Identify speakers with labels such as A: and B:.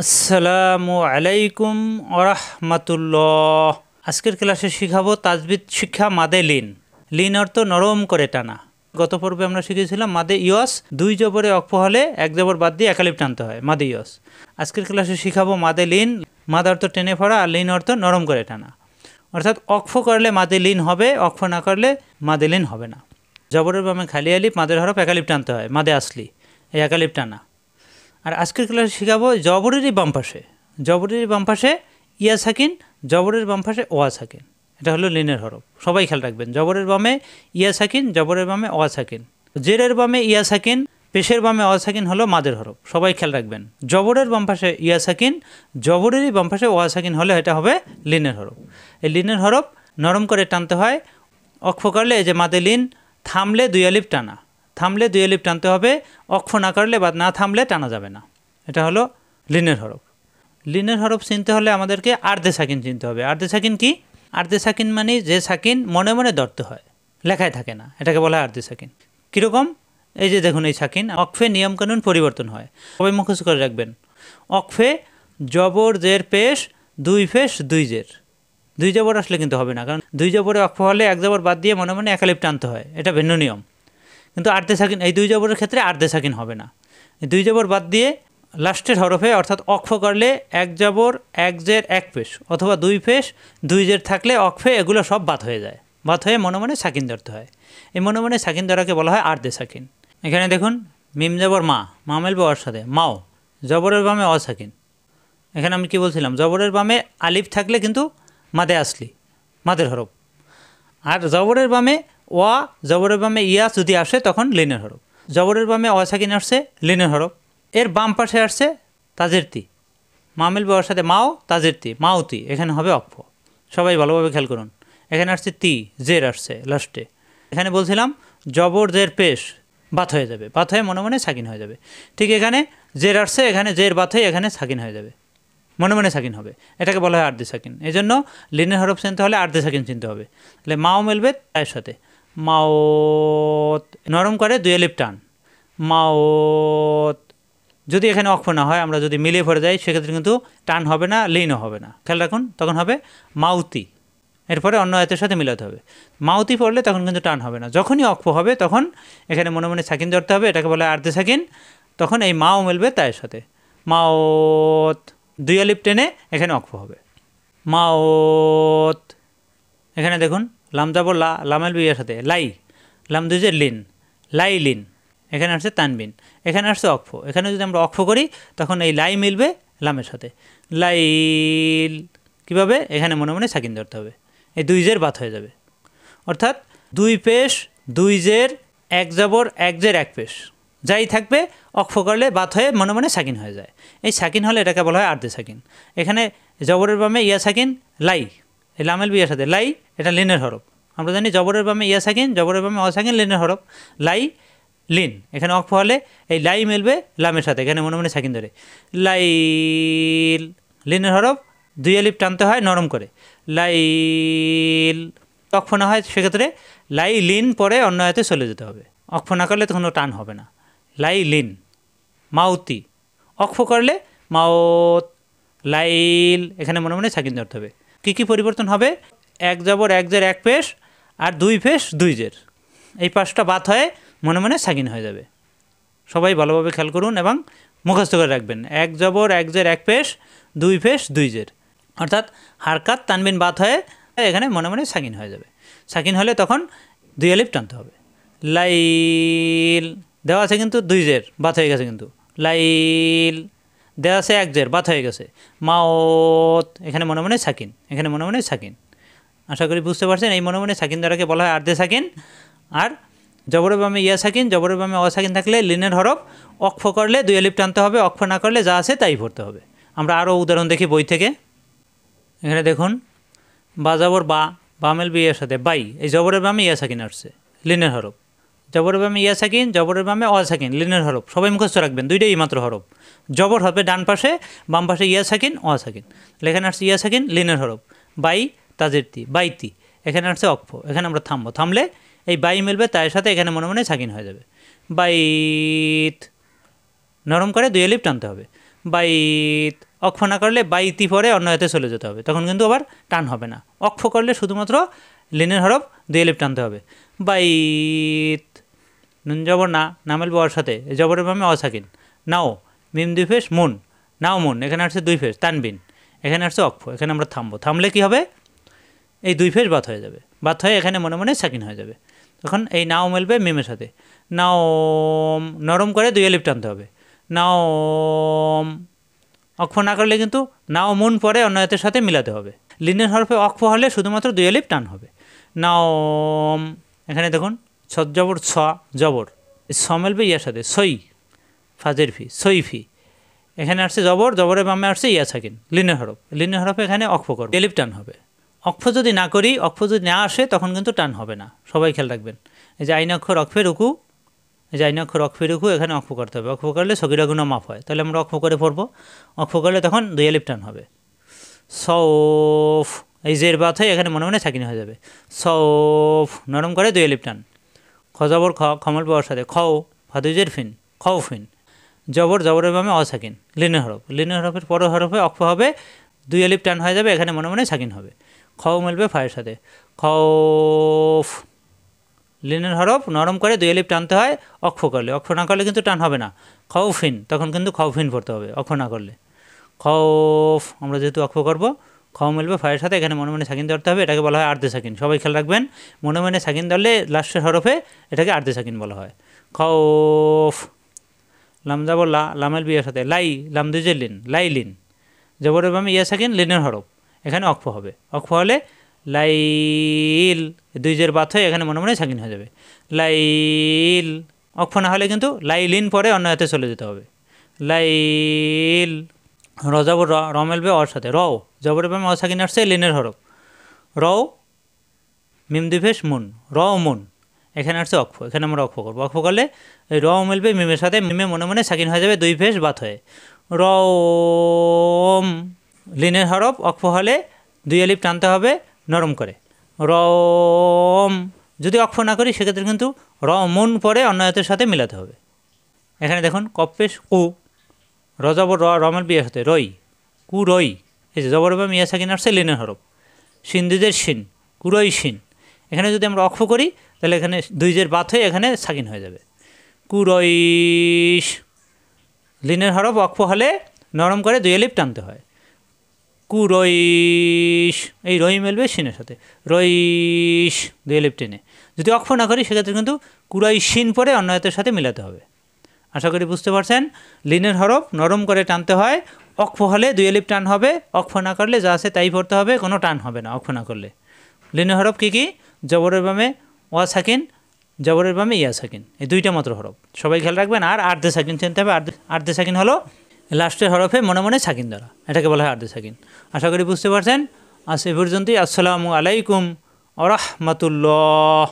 A: আসসালামু আলাইকুম ওরহমাতুল্লাহ। আজকের ক্লাসে শিখাবো তাজবিদ শিক্ষা মাদে লিন। লিন অর্থ নরম করে টানা। গত পর্বে আমরা শিখেছিলাম মাদে ইয়স দুই জবরে অক্ষ হলে এক জবর বাদ দিয়ে একালিপ টানতে হয়, মাদে ইয়স। আজকের ক্লাসে শিখাবো মাদে লিন। মাদ অর্থ টেনে পড়া আর লিন অর্থ নরম করে টানা। অর্থাৎ অক্ষ করলে মাদে লিন হবে, অক্ষ না করলে মাদে লিন হবে না। জবরের বামে খালি আলিফ, মাদের হরফ একালিপ টানতে হয়, মাদে আসলি এই একালিপ টানা। আর আজকের ক্লাসে শেখাবো জবরেরই বাম পাশে। জবরের বাম পাশে ইয়া সাকিন, জবরের বাম পাশে ওয়া সাকিন। এটা হলো লিনের হরফ, সবাই খেয়াল রাখবেন। জবরের বামে ইয়া সাকিন, জবরের বামে ওয়া সাকিন। জেরের বামে ইয়া সাকিন, পেশের বামে ওয়া সাকিন হলো মাদের হরফ, সবাই খেয়াল রাখবেন। জবরের বাম পাশে ইয়া সাকিন, জবরেরই বাম পাশে ওয়া সাকিন হলে এটা হবে লিনের হরফ। এই লিনের হরফ নরম করে টানতে হয়। অক্ষ করলে এই যে মাদে লিন, থামলে দুই আলিফ টানা, থামলে দুই আলিফ টানতে হবে। অক্ষ না করলে বা না থামলে টানা যাবে না। এটা হলো লিনের হরফ। লিনের হরফ চিনতে হলে আমাদেরকে আর্ধে সাকিন চিনতে হবে। আর্ধে সাকিন কি? আর্ধে সাকিন মানে যে সাকিন মনে মনে ধরতে হয়, লেখায় থাকে না, এটাকে বলা হয় আর্ধে সাকিন। কীরকম? এই যে দেখুন, এই সাকিন অক্ফে নিয়মকানুন পরিবর্তন হয়, সবাই মুখস্থ করে রাখবেন। অক্ফে জবর জের পেশ, দুই ফেশ দুই জের। দুই জবর আসলে কিন্তু হবে না, কারণ দুই জবরে অক্ফ হলে এক জবর বাদ দিয়ে মনে মনে একালিপ টানতে হয়, এটা ভিন্ন নিয়ম। কিন্তু আর্ধে সাকিন, এই দুই জবরের ক্ষেত্রে আর্ধে সাকিন হবে না। এই দুই জবর বাদ দিয়ে লাস্টের হরফে অর্থাৎ অক্ষ করলে এক জবর এক জের এক পেশ অথবা দুই পেশ দুই জের থাকলে অক্ষে এগুলো সব বাদ হয়ে যায়। বাদ হয়ে মনে মনে সাকিন ধরতে হয়। এই মনে মনে সাকিন ধরাকে বলা হয় আর্ধে সাকিন। এখানে দেখুন, মিম জবর মা, মা মেলবে ওর সাথে, মাও। জবরের বামে অসাকিন। এখানে আমি কি বলছিলাম? জবরের বামে আলিফ থাকলে কিন্তু মাদে আসলি, মাদের হরফ। আর জবরের বামে ওয়া, জবরের বামে ইয়া যদি আসে তখন লিনের হরফ। জবরের বামে অসাকিন আসছে, লিনের হরফ। এর বাম পাশে আসছে তাজের তি, মা মিলবে ওর সাথে মাও, তাজের তি, মাওতি, এখানে হবে অক্ষ। সবাই ভালোভাবে খেয়াল করুন। এখানে আসছে তি, জের আসছে লাস্টে। এখানে বলছিলাম জবর জের পেশ বাত হয়ে যাবে, বাত হয়ে মনে মনে সাকিন হয়ে যাবে। ঠিক এখানে জের আসছে, এখানে জের বাত হয়ে এখানে সাকিন হয়ে যাবে, মনে মনে সাকিন হবে। এটাকে বলা হয় আর্ধে সাকিন। এই জন্য লিনের হরফ চিনতে হলে আর্ধে সাকিন চিনতে হবে। তাহলে মাও মিলবে তার সাথে, মাওত, নরম করে দুই আলিফ টান, মাওত। যদি এখানে অক্ষ না হয়, আমরা যদি মিলিয়ে পড়ে যাই, সেক্ষেত্রে কিন্তু টান হবে না, লিনও হবে না। খেয়াল রাখুন, তখন হবে মাউতি। এরপরে অন্য আয়াতের সাথে মিলাতে হবে। মাউতি পড়লে তখন কিন্তু টান হবে না। যখনই অক্ষ হবে তখন এখানে মনে মনে সাকিন ধরতে হবে, এটাকে বলা হয় আর্ধে সাকিন। তখন এই মাও মিলবে তার সাথে, মাওত, দুই আলিফ টেনে এখানে অক্ষ হবে, মাওত। এখানে দেখুন, লাম যাবর লা, লামেল বিয়ের সাথে লাই, লাম দুইজের লিন, লাই লিন। এখানে আসছে তানবিন, এখানে আসছে অক্ষ। এখানে যদি আমরা অক্ষ করি তখন এই লাই মিলবে লামের সাথে, লাইল। কীভাবে? এখানে মনে মনে সাকিন ধরতে হবে, এই দুই জের বাত হয়ে যাবে। অর্থাৎ দুই পেশ দুই জের এক জবর এক জের এক পেশ যাই থাকবে, অক্ষ করলে বাত হয়ে মনে মনে সাকিন হয়ে যায়। এই সাকিন হলে এটাকে বলা হয় আর্ধে সাকিন। এখানে জবরের বামে ইয়া সাকিন, লাই, এই লামেল বিয়ার সাথে লাই, এটা লিনের হরফ। আমরা জানি জবরের বামে ইয়া সাকিন, জবরের বামে অসাকিন, লিনের হরফ, লাই লিন। এখানে অক্ষ হলে এই লাই মিলবে লামের সাথে, এখানে মনে মনে সাকিন ধরে, লাইল, লিনের হরফ, দুই আলিফ টানতে হয় নরম করে, লাইল। অক্ষ না হয় সেক্ষেত্রে লাই লিন পরে অন্য আয়াতে চলে যেতে হবে। অক্ষ না করলে তখন টান হবে না, লাই লিন। মাউতি, অক্ষ করলে মাওত, লাইল, এখানে মনে মনে সাকিন ধরতে হবে। কী কী পরিবর্তন হবে? এক জবর এক জের এক পেশ আর দুই পেশ দুই জের, এই পাশটা বাত হয়ে মনে মনে সাকিন হয়ে যাবে। সবাই ভালোভাবে খেয়াল করুন এবং মুখস্থ করে রাখবেন। এক জবর এক জের এক পেশ, দুই পেশ দুই জের। অর্থাৎ হারকাত তানবিন বাত হয়ে এখানে মনে মনে সাকিন হয়ে যাবে। সাকিন হলে তখন দুই আলিফ টানতে হবে। লাইল দেওয়া আছে কিন্তু দুই জের বাত হয়ে গেছে, কিন্তু লাইল দেওয়া আছে এক জের বাত হয়ে গেছে। মাওত, এখানে মনে মনে সাকিন, এখানে মনে মনে সাকিন। আশা করি বুঝতে পারছেন। এই মনে মনে সাকিন দ্বারাকে বলা হয় আর্ধে সাকিন। আর জবরের বামে ইয়া সাকিন, জবরের বামে অসাকিন থাকলে লিনের হরফ, অক্ষ করলে দুই আলিফ টানতে হবে, অক্ষ না করলে যা আছে তাই পড়তে হবে। আমরা আরও উদাহরণ দেখি বই থেকে। এখানে দেখুন, বা জবর বা, বামেল বিয়ের সাথে বাই, এই জবরের বামে ইয়া সাকিন আসছে, লিনের হরফ। জবরের বামে ইয়া সাকিন, জবরের বামে অসাকিন, লিনের হরফ। সবাই মুখস্থ রাখবেন, দুইটাই মাত্র হরফ। জবর হবে ডান পাশে, বাম পাশে ইয়া সাকিন অসাকিন। এখানে আসছে ইয়া সাকিন, লিনের হরফ, বাই তাজের তি, বাইতি। এখানে আসছে অক্ষ, এখানে আমরা থামবো, থামলে এই বাই মিলবে তার সাথে, এখানে মনে মনে সাকিন হয়ে যাবে। বাইত, নরম করে দুই আলিফ টানতে হবে, বাইত। অক্ষ না করলে বাইতি পরে অন্য হাতে চলে যেতে হবে, তখন কিন্তু আবার টান হবে না। অক্ষ করলে শুধুমাত্র লিনের হরফ দুই এলিফ টানতে হবে। বাইত, নুন জবর না, নামেল বর সাথে জবরের বামে অসাকিন। নাও, মিম দুই ফেস, মুন, নাও মুন, এখানে আসছে দুই ফেস তানবিন, এখানে আসছে অক্ষ, এখানে আমরা থামবো। থামলে কি হবে, এই দুই ফেস বাত হয়ে যাবে, বাত হয়ে এখানে মনে মনে সাকিন হয়ে যাবে। তখন এই নাও মেলবে মিমের সাথে। নাও, নরম করে দুই এলিফ টানতে হবে। নাও, অক্ষ না করলে কিন্তু নাও মুন পরে অন্য হাতের সাথে মিলাতে হবে। লিনের হরফে অক্ষ হলে শুধুমাত্র দুই এলিফ টান হবে। নাও, এখানে দেখুন ছ জবর ছ জবর, ছ মেলবে ইয়ার সাথে, সই ফাজের ফি, সই ফি, এখানে আসছে জবর, জবরের বামে আসছে ইয়া সাকিন, লিনের হরফ। লিনের হরফে এখানে অক্ষ করবে, এলিফ টান হবে। অক্ষ যদি না করি, অক্ষ যদি না আসে, তখন কিন্তু টান হবে না, সবাই খেয়াল রাখবেন। এই যে আইন অক্ষর অক্ষে রুকু, এই যে আইন অক্ষর অক্ষে রুকু, এখানে অক্ষ করতে হবে। অক্ষ করলে সগিরা গুণা মাফ হয়, তাহলে আমরা অক্ষ করে পড়বো। অক্ষ করলে তখন দুই এলিফ টান হবে। সৌফ, এই জের বাত হয় এখানে মনে মনে সাকিন হয়ে যাবে। সৌফ, নরম করে দুই এলিফ টান। খজবর খ, খমল পাওয়ার সাথে খও, ফাদুজের ফিন, খও ফিন, জবর, জবরের বামে অসাকিন, লিনের হরফ। লিনের হরফের পরের হরফে অক্ষ হবে, দুই এলিফ টান হয়ে যাবে, এখানে মনে মনে সাকিন হবে। খও মিলবে ফায়ের সাথে, খৌফ, লিনের হরফ নরম করে দুই এলিফ টানতে হয় অক্ষ করলে। অক্ষ না করলে কিন্তু টান হবে না। খৌফিন, তখন কিন্তু খৌফিন পড়তে হবে অক্ষ না করলে। খৌফ, আমরা যেহেতু অক্ষ করব, খাও মিলবে ফায়ের সাথে, এখানে মনে মনে সাকিন ধরতে হবে, এটাকে বলা হয় আর্ধে সাকিন। সবাই খেয়াল রাখবেন, মনে মনে সাকিন ধরলে লাস্টের হরফে এটাকে আর্ধে সাকিন বলা হয়। খৌফ, লাম যাবর লা, লামেল বিয়ের সাথে লাই, লাম দুজের লিন, লাই লিন, জবরের বামে ইয়া সাকিন, লিনের হরফ, এখানে অক্ষ হবে। অক্ষ হলে লাইল, দুই জের বাত হয়ে এখানে মনে মনে সাকিন হয়ে যাবে। লাইল, অক্ষ না হলে কিন্তু লাইলিন পরে অন্য হাতে চলে যেতে হবে। লাইল, রজবর র, র মেলবে ওর সাথে, রও, জবরের বামে অসাকিন আসছে, লিনের হরফ, রও, মিম দুই ফেস মুন, র মুন, এখানে আসছে অক্ষ, এখানে আমরা অক্ষ করবো। অক্ষ করলে এই র মিলবে মিমের সাথে, মিমে মনে মনে সাকিন হয়ে যাবে, দুই ফেস বাত হয়ে। রম, লিনের হরফ, অক্ষ হলে দুই এলিফ টানতে হবে নরম করে। রম, যদি অক্ষ না করি সেক্ষেত্রে কিন্তু র মুন পরে অন্য হাতের সাথে মিলাতে হবে। এখানে দেখুন কপেশ কু, রজবর র, রমেল বিয়ের সাথে রই, কু রই, এই যে জবর বা মিয়া সাকিন আসছে, লিনের হরফ, সিন্ধুদের শিন, কুরই শিন, এখানে যদি আমরা অক্ষ করি তাহলে এখানে দুই জের বাত হয়ে এখানে সাকিন হয়ে যাবে। কুরইশ, লিনের হরফ, অক্ষ হলে নরম করে দুই এলিফ টানতে হয়। কুরইশ, এই রই মেলবে শিনের সাথে, রইশ, দুই এলিফ টেনে। যদি অক্ষ না করি সেক্ষেত্রে কিন্তু কুরই শিন পরে অন্য হাতের সাথে মিলাতে হবে। আশা করি বুঝতে পারছেন। লিনের হরফ নরম করে টানতে হয়, অক্ষ হলে দুই এলিফ টান হবে, অক্ষ না করলে যা আছে তাই পড়তে হবে, কোনো টান হবে না অক্ষ না করলে। লিনের হরফ কী কী, জবরের বামে ওয়া সাকিন, জবরের বামে ইয়া সাকিন, এই দুইটা মাত্র হরফ, সবাই খেয়াল রাখবেন। আর আর্ধে সাকিন চিনতে হবে। আর্ধে সাকিন হলো লাস্টের হরফে মনে মনে সাকিন দ্বারা, এটাকে বলা হয় আর্ধে সাকিন। আশা করি বুঝতে পারছেন। আজ এ পর্যন্তই। আসসালামু আলাইকুম ওয়া রাহমাতুল্লাহ।